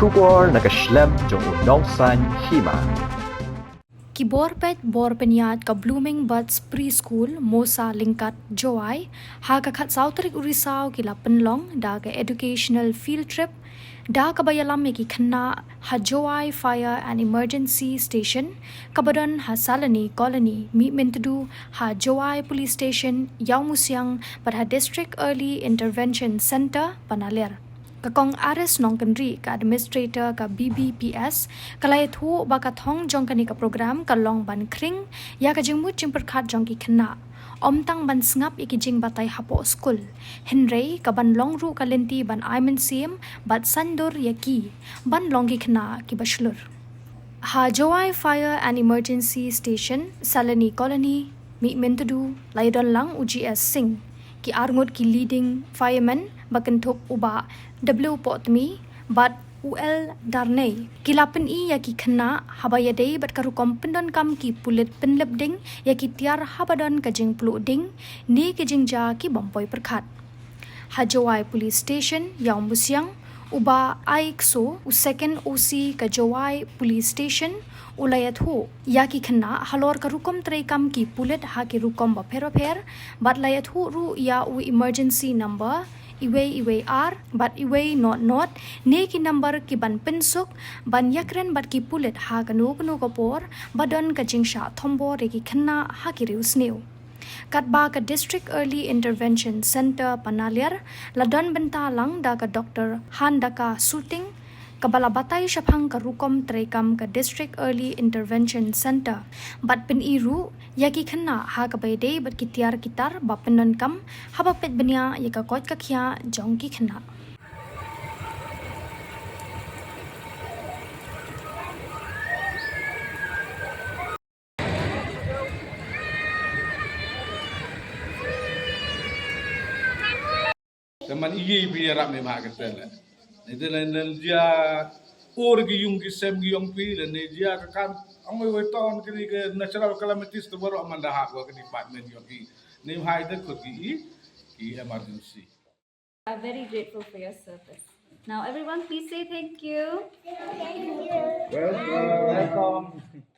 Shubor nakaslem jong unongsan Hima. Kiborpet borpenyat ka Blooming Buds Preschool Mosa Lingkat Joai ha ka khat Sautrik Urisau kila Pynlong da ka educational field trip da ka bayalam ki khanna ha Joai Fire and Emergency Station kabadon ha Salani Colony mi mentudu ha Joai Police Station Yaumusiang pada ha District Early Intervention Center Panaler. Kakong ares nong kendri ka administrator ka BBPS kalay thu baka thong jong kani ka program ka long ban kring ya ka jingmut jing perkhat jong ki khna omtang ban sngap ikijing batay hapo school henrei ka ban long ru ka lenti ban aimen sim bat sandur yaki ban long ki khna ki bashlur ha Joai Fire and Emergency Station Salani Colony mi mentudu laidon lang UGS Singh ki arngot ki leading fireman bakentuk uba W potmi bat UL darnei kilapen I ya ki khna habaya dei bat karukom pendon kam ki pulit penlep ding ya ki tiar habadon kajing plu ding ni kajing ja ki bompoi perkhat Hajawai Police Station yang busiang uba aikso u second OC ka Jawai Police Station ulayat ho ya ki khna halor ka rukom trei kam ki pulit ha ki rukom ba pher bat layat ho ru ya u emergency number iwe R but iwe not ne ki number ki ban pensuk ban yakren bat ki pulit ha kanu kopor badon ka jingsha thombo re ki khna ha ki rius new katba ka District Early Intervention Center Panaliar ladon bentalang da ka Dr. Handaka Suting kabala batay syapang ka rukom trekam ka District Early Intervention Center bat pin iru yaki khna ha ka bayde bat kitiar kitar ba penon kam haba pet benya yaka kot ka khya jong ki khna Teman iya pi rap me mak ketel. Itu lain dia or gi yung gi sem gi yung pi dan dia kan amoi weton kini ke natural calamities tu baru amanda hak ke department yung ki. Ni hai de ko ki emergency. I'm very grateful for your service. Now, everyone, please say thank you. Welcome.